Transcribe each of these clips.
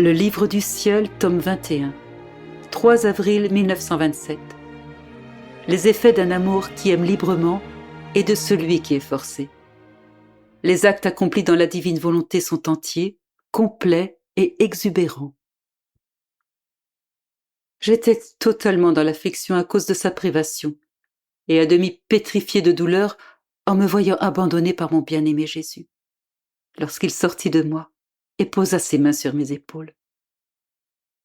Le livre du ciel, tome 21, 3 avril 1927. Les effets d'un amour qui aime librement et de celui qui est forcé. Les actes accomplis dans la divine volonté sont entiers, complets et exubérants. J'étais totalement dans l'affliction à cause de sa privation, et à demi pétrifiée de douleur en me voyant abandonnée par mon bien-aimé Jésus, lorsqu'il sortit de moi et posa ses mains sur mes épaules.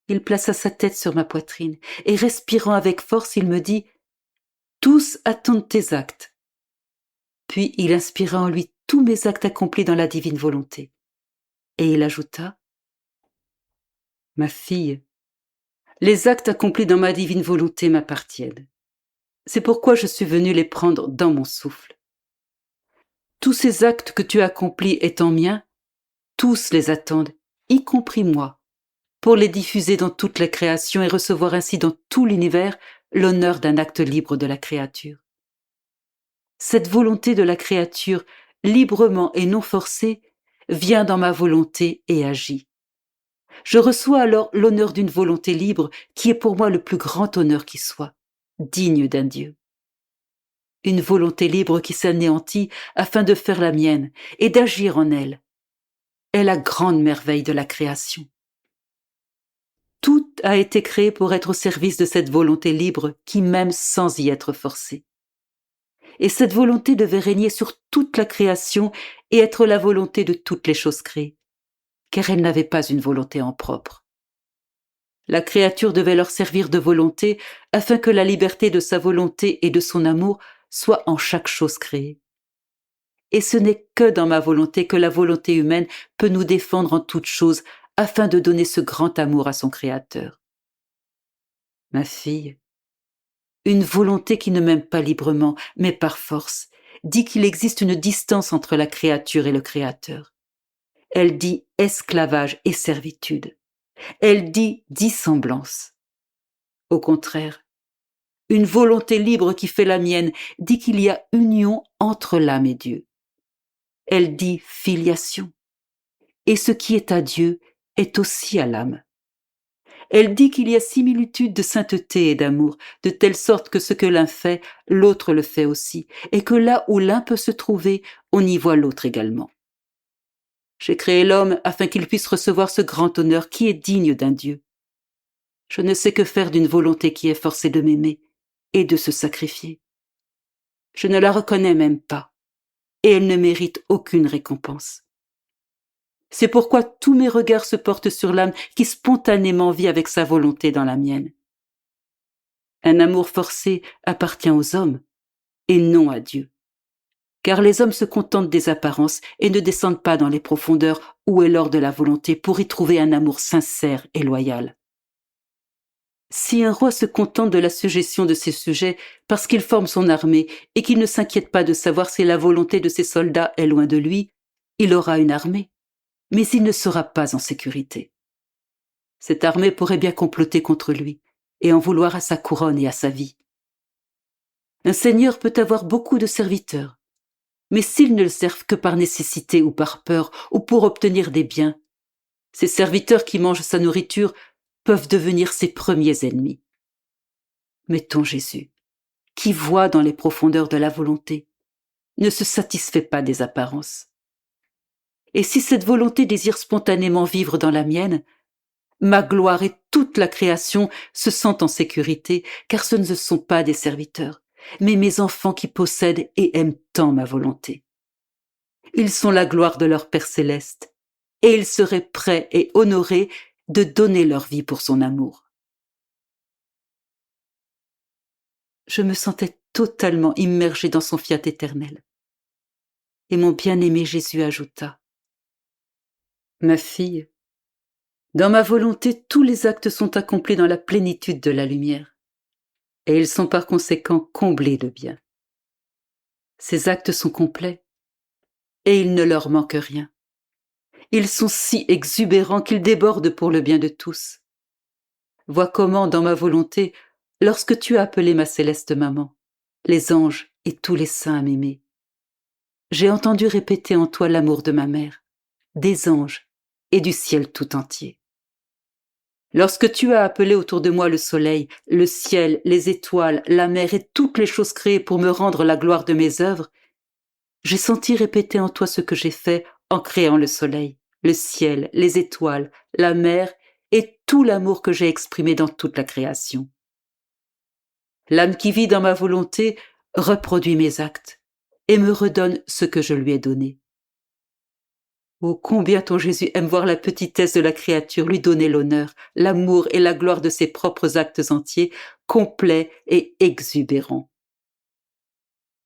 Il plaça sa tête sur ma poitrine, et respirant avec force, il me dit « Tous attendent tes actes ». Puis il inspira en lui tous mes actes accomplis dans la divine volonté. Et il ajouta « Ma fille, les actes accomplis dans ma divine volonté m'appartiennent. C'est pourquoi je suis venu les prendre dans mon souffle. Tous ces actes que tu accomplis étant miens, tous les attendent, y compris moi, pour les diffuser dans toute la création et recevoir ainsi dans tout l'univers l'honneur d'un acte libre de la créature. Cette volonté de la créature, librement et non forcée, vient dans ma volonté et agit. Je reçois alors l'honneur d'une volonté libre qui est pour moi le plus grand honneur qui soit, digne d'un Dieu. Une volonté libre qui s'anéantit afin de faire la mienne et d'agir en elle est la grande merveille de la création. Tout a été créé pour être au service de cette volonté libre qui m'aime sans y être forcée. Et cette volonté devait régner sur toute la création et être la volonté de toutes les choses créées, car elle n'avait pas une volonté en propre. La créature devait leur servir de volonté afin que la liberté de sa volonté et de son amour soit en chaque chose créée. Et ce n'est que dans ma volonté que la volonté humaine peut nous défendre en toutes choses afin de donner ce grand amour à son Créateur. Ma fille, une volonté qui ne m'aime pas librement, mais par force, dit qu'il existe une distance entre la créature et le Créateur. Elle dit esclavage et servitude. Elle dit dissemblance. Au contraire, une volonté libre qui fait la mienne dit qu'il y a union entre l'âme et Dieu. Elle dit filiation. Et ce qui est à Dieu est aussi à l'âme. Elle dit qu'il y a similitude de sainteté et d'amour, de telle sorte que ce que l'un fait, l'autre le fait aussi, et que là où l'un peut se trouver, on y voit l'autre également. J'ai créé l'homme afin qu'il puisse recevoir ce grand honneur qui est digne d'un Dieu. Je ne sais que faire d'une volonté qui est forcée de m'aimer et de se sacrifier. Je ne la reconnais même pas, et elle ne mérite aucune récompense. C'est pourquoi tous mes regards se portent sur l'âme qui spontanément vit avec sa volonté dans la mienne. Un amour forcé appartient aux hommes et non à Dieu. Car les hommes se contentent des apparences et ne descendent pas dans les profondeurs où est l'or de la volonté pour y trouver un amour sincère et loyal. Si un roi se contente de la suggestion de ses sujets parce qu'il forme son armée et qu'il ne s'inquiète pas de savoir si la volonté de ses soldats est loin de lui, il aura une armée, mais il ne sera pas en sécurité. Cette armée pourrait bien comploter contre lui et en vouloir à sa couronne et à sa vie. Un seigneur peut avoir beaucoup de serviteurs, mais s'ils ne le servent que par nécessité ou par peur ou pour obtenir des biens, ces serviteurs qui mangent sa nourriture peuvent devenir ses premiers ennemis. Mettons Jésus, qui voit dans les profondeurs de la volonté, ne se satisfait pas des apparences. Et si cette volonté désire spontanément vivre dans la mienne, ma gloire et toute la création se sentent en sécurité, car ce ne sont pas des serviteurs, mais mes enfants qui possèdent et aiment tant ma volonté. Ils sont la gloire de leur Père céleste, et ils seraient prêts et honorés de donner leur vie pour son amour. Je me sentais totalement immergée dans son fiat éternel. Et mon bien-aimé Jésus ajouta « Ma fille, dans ma volonté, tous les actes sont accomplis dans la plénitude de la lumière, et ils sont par conséquent comblés de bien. Ces actes sont complets, et il ne leur manque rien. Ils sont si exubérants qu'ils débordent pour le bien de tous. Vois comment, dans ma volonté, lorsque tu as appelé ma céleste maman, les anges et tous les saints à m'aimer, j'ai entendu répéter en toi l'amour de ma mère, des anges et du ciel tout entier. Lorsque tu as appelé autour de moi le soleil, le ciel, les étoiles, la mer et toutes les choses créées pour me rendre la gloire de mes œuvres, j'ai senti répéter en toi ce que j'ai fait en créant le soleil, le ciel, les étoiles, la mer et tout l'amour que j'ai exprimé dans toute la création. L'âme qui vit dans ma volonté reproduit mes actes et me redonne ce que je lui ai donné. Oh, combien ton Jésus aime voir la petitesse de la créature, lui donner l'honneur, l'amour et la gloire de ses propres actes entiers, complets et exubérants.